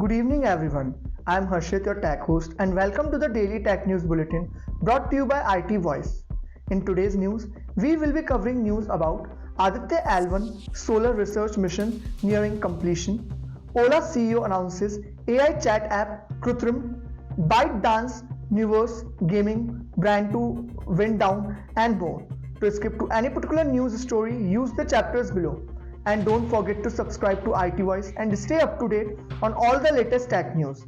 Good evening everyone. I am Harshit, your tech host, and welcome to the Daily Tech News Bulletin brought to you by IT Voice. In today's news, we will be covering news about Aditya L1 solar research mission nearing completion, Ola CEO announces AI chat app Krutrim, ByteDance Nuverse gaming brand to wind down, and more. To skip to any particular news story, use the chapters below. And don't forget to subscribe to IT Voice and stay up to date on all the latest tech news.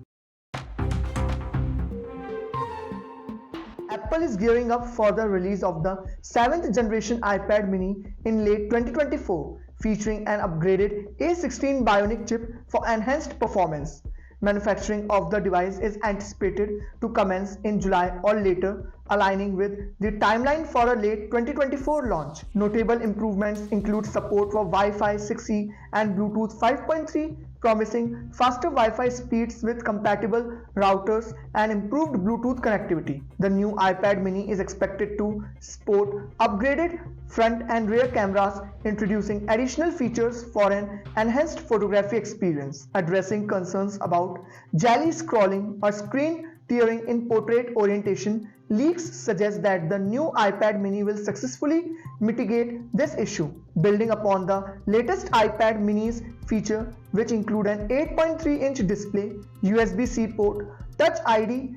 Apple is gearing up for the release of the 7th generation iPad mini in late 2024, featuring an upgraded A16 Bionic chip for enhanced performance. Manufacturing of the device is anticipated to commence in July or later, aligning with the timeline for a late 2024 launch. Notable improvements include support for Wi-Fi 6E and Bluetooth 5.3, promising faster Wi-Fi speeds with compatible routers and improved Bluetooth connectivity. The new iPad mini is expected to sport upgraded front and rear cameras, introducing additional features for an enhanced photography experience. Addressing concerns about jelly scrolling or screen tearing in portrait orientation, leaks suggest that the new iPad mini will successfully mitigate this issue, building upon the latest iPad minis feature, which include an 8.3-inch display, USB-C port, Touch ID,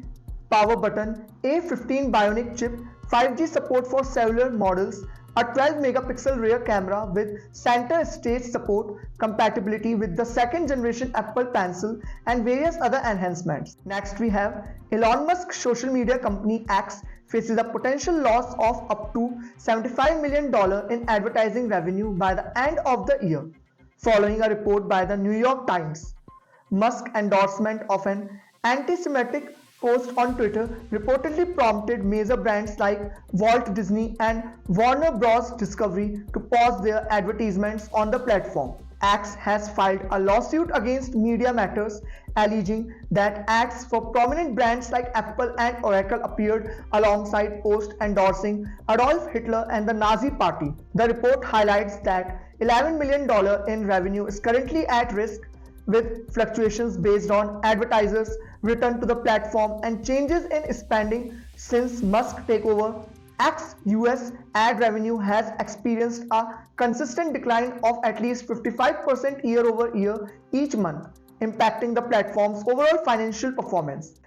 power button, A15 Bionic chip, 5G support for cellular models, a 12-megapixel rear camera with center stage support, compatibility with the 2nd generation Apple Pencil, and various other enhancements. Next we have Elon Musk's social media company X faces a potential loss of up to $75 million in advertising revenue by the end of the year, following a report by the New York Times. Musk's endorsement of an anti-Semitic post on Twitter reportedly prompted major brands like Walt Disney and Warner Bros. Discovery to pause their advertisements on the platform. X has filed a lawsuit against Media Matters, alleging that ads for prominent brands like Apple and Oracle appeared alongside posts endorsing Adolf Hitler and the Nazi Party. The report highlights that $11 million in revenue is currently at risk, with fluctuations based on advertisers' return to the platform and changes in spending since Musk takeover. X US ad revenue has experienced a consistent decline of at least 55% year over year each month, impacting the platform's overall financial performance.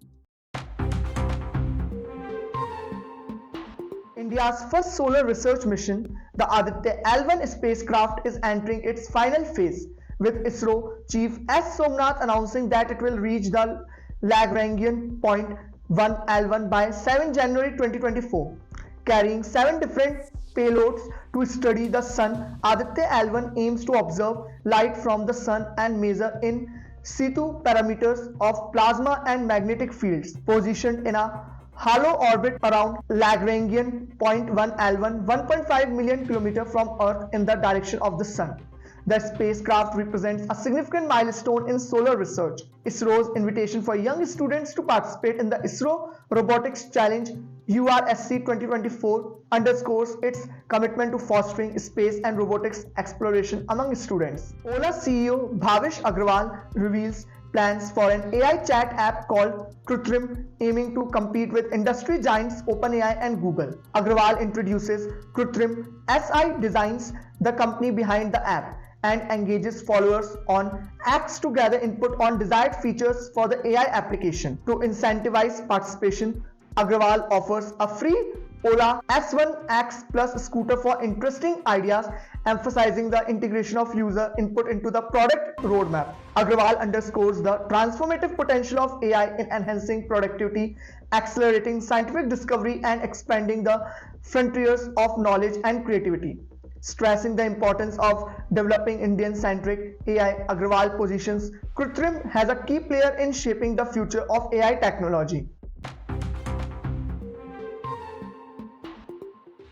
India's first solar research mission, the Aditya L1 spacecraft, is entering its final phase, with ISRO Chief S. Somnath announcing that it will reach the Lagrangian point 1 L1 by 7 January 2024. Carrying 7 different payloads to study the Sun, Aditya L1 aims to observe light from the Sun and measure in situ parameters of plasma and magnetic fields. Positioned in a hollow orbit around Lagrangian point 1 L1, 1.5 million km from Earth in the direction of the Sun. The spacecraft represents a significant milestone in solar research. ISRO's invitation for young students to participate in the ISRO Robotics Challenge URSC 2024 underscores its commitment to fostering space and robotics exploration among students. Ola CEO Bhavish Agrawal reveals plans for an AI chat app called Krutrim, aiming to compete with industry giants OpenAI and Google. Agrawal introduces Krutrim SI Designs, the company behind the app, and engages followers on X to gather input on desired features for the AI application. To incentivize participation, Agrawal offers a free Ola S1X Plus scooter for interesting ideas, emphasizing the integration of user input into the product roadmap. Agrawal underscores the transformative potential of AI in enhancing productivity, accelerating scientific discovery, and expanding the frontiers of knowledge and creativity. Stressing the importance of developing Indian-centric AI, Agrawal positions Krutrim as a key player in shaping the future of AI technology.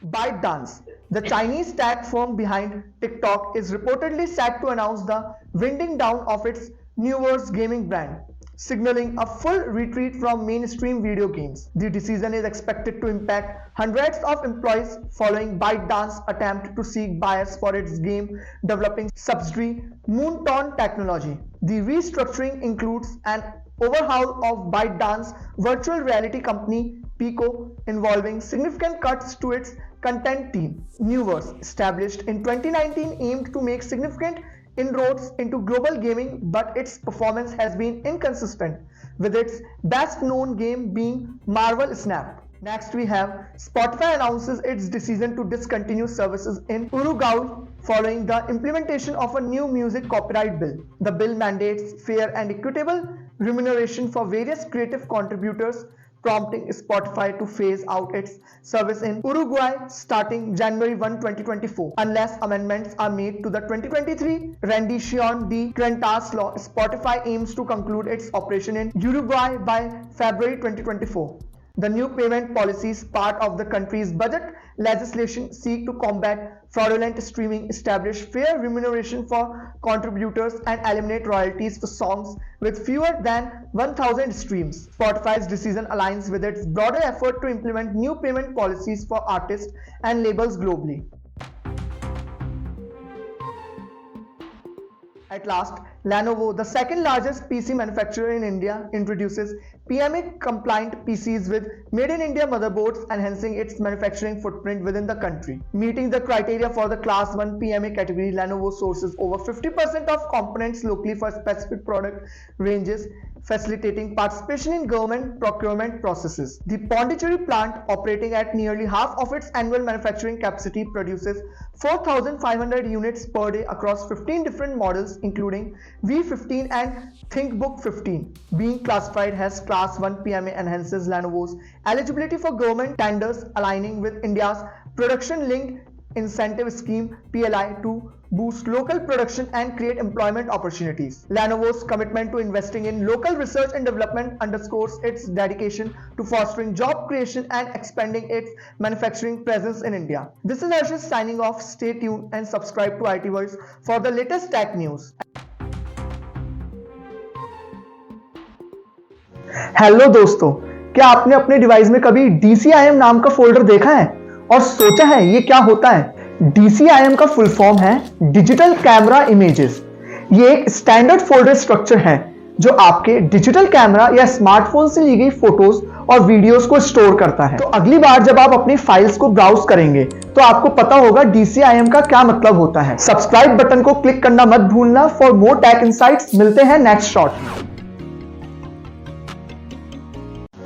ByteDance, the Chinese tech firm behind TikTok, is reportedly set to announce the winding down of its Nuverse gaming brand. signaling a full retreat from mainstream video games. The decision is expected to impact hundreds of employees following ByteDance's attempt to seek buyers for its game developing subsidiary Moonton Technology. The restructuring includes an overhaul of ByteDance's virtual reality company Pico, involving significant cuts to its content team. Nuverse, established in 2019, aimed to make significant inroads into global gaming, but its performance has been inconsistent, with its best known game being Marvel Snap. Next we have Spotify announces its decision to discontinue services in Uruguay following the implementation of a new music copyright bill. The bill mandates fair and equitable remuneration for various creative contributors, prompting Spotify to phase out its service in Uruguay starting January 1, 2024. Unless amendments are made to the 2023 rendition de Cuentas law, Spotify aims to conclude its operation in Uruguay by February 2024. The new payment policies, part of the country's budget legislation, seek to combat fraudulent streaming, establish fair remuneration for contributors, and eliminate royalties for songs with fewer than 1,000 streams. Spotify's decision aligns with its broader effort to implement new payment policies for artists and labels globally. At last, Lenovo, the second largest PC manufacturer in India, introduces PMA compliant PCs with Made in India motherboards, enhancing its manufacturing footprint within the country. Meeting the criteria for the Class 1 PMA category, Lenovo sources over 50% of components locally for specific product ranges, facilitating participation in government procurement processes. The Pondicherry plant, operating at nearly half of its annual manufacturing capacity, produces 4,500 units per day across 15 different models, including V15 and ThinkBook 15. Being classified as Class 1 PMA enhances Lenovo's eligibility for government tenders, aligning with India's Production-Linked Incentive Scheme (PLI) to boost local production and create employment opportunities. Lenovo's commitment to investing in local research and development underscores its dedication to fostering job creation and expanding its manufacturing presence in India. This is Ashish signing off. Stay tuned and subscribe to IT World for the latest tech news. Hello दोस्तों, क्या आपने अपने device में कभी DCIM नाम का folder देखा है और सोचा है ये क्या होता है? DCIM का फुल फॉर्म है डिजिटल कैमरा इमेजेस। ये एक स्टैंडर्ड फोल्डर स्ट्रक्चर है जो आपके डिजिटल कैमरा या स्मार्टफोन से ली गई फोटोज और वीडियोस को स्टोर करता है। तो अगली बार जब आप अपनी फाइल्स को ब्राउज करेंगे तो आपको पता होगा DCIM का क्या मतलब होता है। सब्सक्राइब बटन को क्लिक करना मत भूलना फॉर मोर टेक इनसाइट्स। मिलते हैं नेक्स्ट शॉट में।